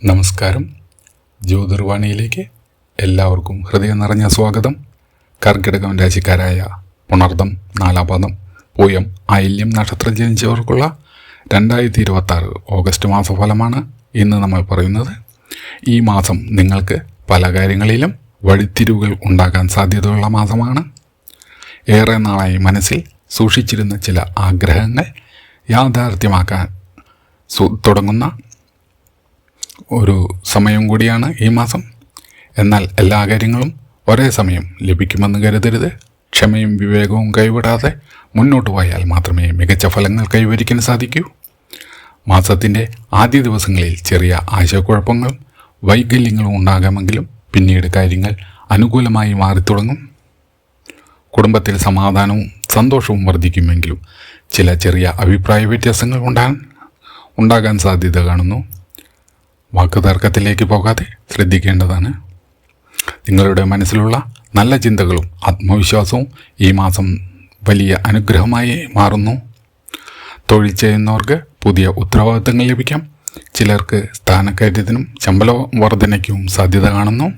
നമസ്കാരം. ജ്യോതിർവാണിയിലേക്ക് എല്ലാവർക്കും ഹൃദയം നിറഞ്ഞ സ്വാഗതം. കർക്കിടകം രാശിക്കാരായ പുണർദം, നാലാപാദം, പൂയം, ആയില്യം നക്ഷത്രം ജനിച്ചവർക്കുള്ള 2026 ഓഗസ്റ്റ് മാസഫലമാണ് ഇന്ന് നമ്മൾ പറയുന്നത്. ഈ മാസം നിങ്ങൾക്ക് പല കാര്യങ്ങളിലും വഴിത്തിരിവുകൾ ഉണ്ടാകാൻ സാധ്യതയുള്ള മാസമാണ്. ഏറെ നാളായി മനസ്സിൽ സൂക്ഷിച്ചിരുന്ന ചില ആഗ്രഹങ്ങൾ യാഥാർത്ഥ്യമാക്കാൻ തുടങ്ങുന്ന ഒരു സമയം കൂടിയാണ് ഈ മാസം. എന്നാൽ എല്ലാ കാര്യങ്ങളും ഒരേ സമയം ലഭിക്കുമെന്ന് കരുതരുത്. ക്ഷമയും വിവേകവും കൈവിടാതെ മുന്നോട്ട് പോയാൽ മാത്രമേ മികച്ച ഫലങ്ങൾ കൈവരിക്കാൻ സാധിക്കൂ. മാസത്തിൻ്റെ ആദ്യ ദിവസങ്ങളിൽ ചെറിയ ആശയക്കുഴപ്പങ്ങളും വൈകല്യങ്ങളും ഉണ്ടാകാമെങ്കിലും പിന്നീട് കാര്യങ്ങൾ അനുകൂലമായി മാറിത്തുടങ്ങും. കുടുംബത്തിൽ സമാധാനവും സന്തോഷവും വർദ്ധിക്കുമെങ്കിലും ചില ചെറിയ അഭിപ്രായ വ്യത്യാസങ്ങൾ ഉണ്ടാകാൻ സാധ്യത കാണുന്നു. വാക്കുതർക്കത്തിലേക്ക് പോകാതെ ശ്രദ്ധിക്കേണ്ടതാണ്. നിങ്ങളുടെ മനസ്സിലുള്ള നല്ല ചിന്തകളും ആത്മവിശ്വാസവും ഈ മാസം വലിയ അനുഗ്രഹമായി മാറുന്നു. തൊഴിൽ ചെയ്യുന്നവർക്ക് പുതിയ ഉത്തരവാദിത്തങ്ങൾ ലഭിക്കാം. ചിലർക്ക് സ്ഥാനക്കയറ്റത്തിനും ശമ്പള വർധനയ്ക്കും സാധ്യത കാണുന്നു.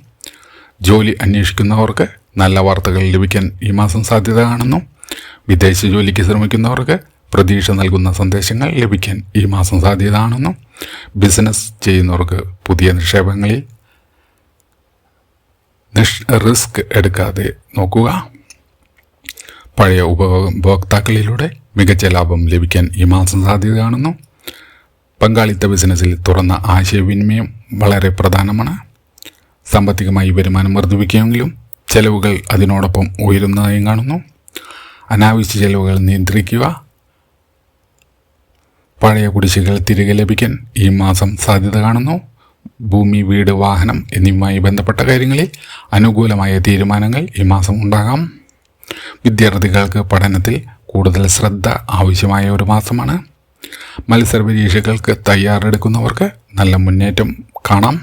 ജോലി അന്വേഷിക്കുന്നവർക്ക് നല്ല വാർത്തകൾ ലഭിക്കാൻ ഈ മാസം സാധ്യത കാണുന്നു. വിദേശ ജോലിക്ക് ശ്രമിക്കുന്നവർക്ക് പ്രതീക്ഷ നൽകുന്ന സന്ദേശങ്ങൾ ലഭിക്കാൻ ഈ മാസം സാധ്യത കാണുന്നു. ബിസിനസ് ചെയ്യുന്നവർക്ക് പുതിയ നിക്ഷേപങ്ങളിൽ റിസ്ക് എടുക്കാതെ നോക്കുക. പഴയ ഉപഭോക്താക്കളിലൂടെ മികച്ച ലാഭം ലഭിക്കാൻ ഈ മാസം സാധ്യത കാണുന്നു. പങ്കാളിത്ത ബിസിനസ്സിൽ തുറന്ന ആശയവിനിമയം വളരെ പ്രധാനമാണ്. സാമ്പത്തികമായി വരുമാനം വർദ്ധിപ്പിക്കുമെങ്കിലും ചെലവുകൾ അതിനോടൊപ്പം ഉയരുന്നതായും കാണുന്നു. അനാവശ്യ ചെലവുകൾ നിയന്ത്രിക്കുക. പഴയ കുടിശ്ശികൾ തിരികെ ലഭിക്കാൻ ഈ മാസം സാധ്യത കാണുന്നു. ഭൂമി, വീട്, വാഹനം എന്നിവയുമായി ബന്ധപ്പെട്ട കാര്യങ്ങളിൽ അനുകൂലമായ തീരുമാനങ്ങൾ ഈ മാസം ഉണ്ടാകാം. വിദ്യാർത്ഥികൾക്ക് പഠനത്തിൽ കൂടുതൽ ശ്രദ്ധ ആവശ്യമായ ഒരു മാസമാണ്. മത്സര പരീക്ഷകൾക്ക് തയ്യാറെടുക്കുന്നവർക്ക് നല്ല മുന്നേറ്റം കാണാം.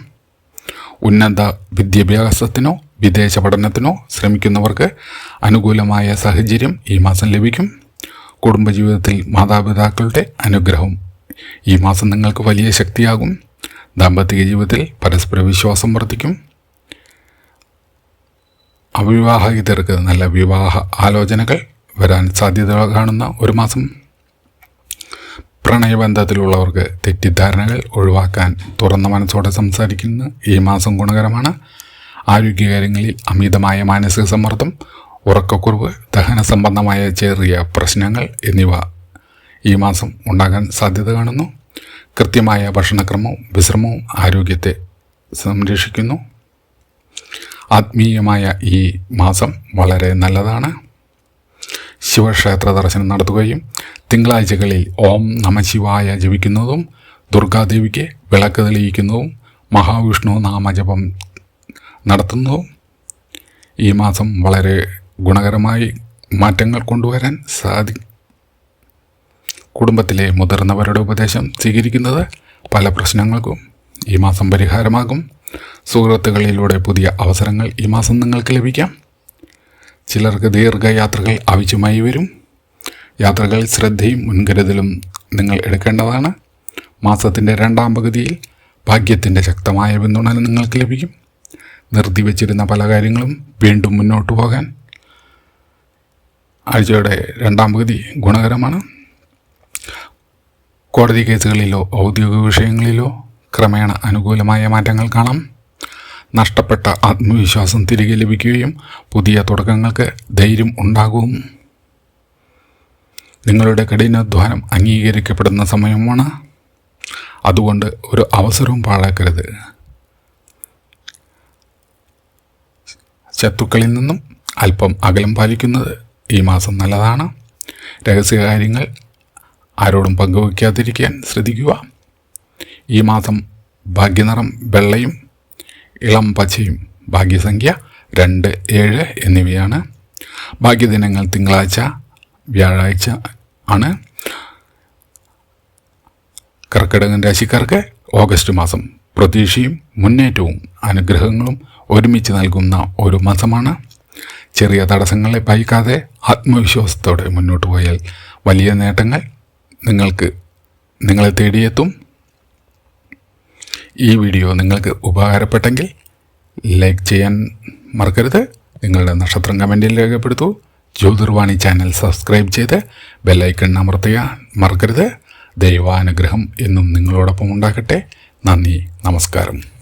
ഉന്നത വിദ്യാഭ്യാസത്തിനോ വിദേശ പഠനത്തിനോ ശ്രമിക്കുന്നവർക്ക് അനുകൂലമായ സാഹചര്യം ഈ മാസം ലഭിക്കും. കുടുംബജീവിതത്തിൽ മാതാപിതാക്കളുടെ അനുഗ്രഹം ഈ മാസം നിങ്ങൾക്ക് വലിയ ശക്തിയാകും. ദാമ്പത്തിക ജീവിതത്തിൽ പരസ്പര വിശ്വാസം വർദ്ധിക്കും. അവിവാഹിതർക്ക് നല്ല വിവാഹ ആലോചനകൾ വരാൻ സാധ്യത കാണുന്ന ഒരു മാസം. പ്രണയബന്ധത്തിലുള്ളവർക്ക് തെറ്റിദ്ധാരണകൾ ഒഴിവാക്കാൻ തുറന്ന മനസ്സോടെ സംസാരിക്കുന്ന ഈ മാസം ഗുണകരമാണ്. ആരോഗ്യകാര്യങ്ങളിൽ അമിതമായ മാനസിക സമ്മർദ്ദം, ഉറക്കക്കുറവ്, ദഹന സംബന്ധമായ ചെറിയ പ്രശ്നങ്ങൾ എന്നിവ ഈ മാസം ഉണ്ടാകാൻ സാധ്യത കാണുന്നു. കൃത്യമായ ഭക്ഷണക്രമവും വിശ്രമവും ആരോഗ്യത്തെ സംരക്ഷിക്കുന്നു. ആത്മീയമായ ഈ മാസം വളരെ നല്ലതാണ്. ശിവക്ഷേത്ര ദർശനം നടത്തുകയും തിങ്കളാഴ്ചകളിൽ ഓം നമശിവായ ജപിക്കുന്നതും ദുർഗാദേവിക്ക് വിളക്ക് തെളിയിക്കുന്നതും മഹാവിഷ്ണു നാമജപം നടത്തുന്നതും ഈ മാസം വളരെ ഗുണകരമായി മാറ്റങ്ങൾ കൊണ്ടുവരാൻ കുടുംബത്തിലെ മുതിർന്നവരുടെ ഉപദേശം സ്വീകരിക്കുന്നത് പല പ്രശ്നങ്ങൾക്കും ഈ മാസം പരിഹാരമാകും. സുഹൃത്തുക്കളിലൂടെ പുതിയ അവസരങ്ങൾ ഈ മാസം നിങ്ങൾക്ക് ലഭിക്കാം. ചിലർക്ക് ദീർഘയാത്രകൾ ആവശ്യമായി വരും. യാത്രകളിൽ ശ്രദ്ധയും മുൻകരുതലും നിങ്ങൾ എടുക്കേണ്ടതാണ്. മാസത്തിൻ്റെ രണ്ടാം പകുതിയിൽ ഭാഗ്യത്തിൻ്റെ ശക്തമായ പിന്തുണ നിങ്ങൾക്ക് ലഭിക്കും. നിർത്തിവെച്ചിരുന്ന പല കാര്യങ്ങളും വീണ്ടും മുന്നോട്ട് പോകാൻ ആഴ്ചയുടെ രണ്ടാം പകുതി ഗുണകരമാണ്. കോടതി കേസുകളിലോ ഔദ്യോഗിക വിഷയങ്ങളിലോ ക്രമേണ അനുകൂലമായ മാറ്റങ്ങൾ കാണാം. നഷ്ടപ്പെട്ട ആത്മവിശ്വാസം തിരികെ ലഭിക്കുകയും പുതിയ തുടക്കങ്ങൾക്ക് ധൈര്യം ഉണ്ടാകും. നിങ്ങളുടെ കഠിനാധ്വാനം അംഗീകരിക്കപ്പെടുന്ന സമയമാണ്. അതുകൊണ്ട് ഒരു അവസരവും പാഴാക്കരുത്. ശത്രുക്കളിൽ നിന്നും അല്പം അകലം പാലിക്കുന്നത് ഈ മാസം നല്ലതാണ്. രഹസ്യകാര്യങ്ങൾ ആരോടും പങ്കുവയ്ക്കാതിരിക്കാൻ ശ്രദ്ധിക്കുക. ഈ മാസം ഭാഗ്യനിറം വെള്ളയും ഇളം പച്ചയും, ഭാഗ്യസംഖ്യ 2, 7 എന്നിവയാണ്. ഭാഗ്യദിനങ്ങൾ തിങ്കളാഴ്ച, വ്യാഴാഴ്ച ആണ്. കർക്കിടകൻ രാശിക്കാർക്ക് ഓഗസ്റ്റ് മാസം പ്രതീക്ഷയും മുന്നേറ്റവും അനുഗ്രഹങ്ങളും ഒരുമിച്ച് നൽകുന്ന ഒരു മാസമാണ്. ചെറിയ തടസ്സങ്ങളെ ഭയക്കാതെ ആത്മവിശ്വാസത്തോടെ മുന്നോട്ട് പോയാൽ വലിയ നേട്ടങ്ങൾ നിങ്ങളെ തേടിയെത്തും. ഈ വീഡിയോ നിങ്ങൾക്ക് ഉപകാരപ്പെട്ടെങ്കിൽ ലൈക്ക് ചെയ്യാൻ മറക്കരുത്. നിങ്ങളുടെ നക്ഷത്രം കമൻറ്റിൽ രേഖപ്പെടുത്തൂ. ജ്യോതിർവാണി ചാനൽ സബ്സ്ക്രൈബ് ചെയ്ത് ബെല്ലൈക്കൺ അമർത്തുക മറക്കരുത്. ദൈവാനുഗ്രഹം എന്നും നിങ്ങളോടൊപ്പം ഉണ്ടാകട്ടെ. നന്ദി, നമസ്കാരം.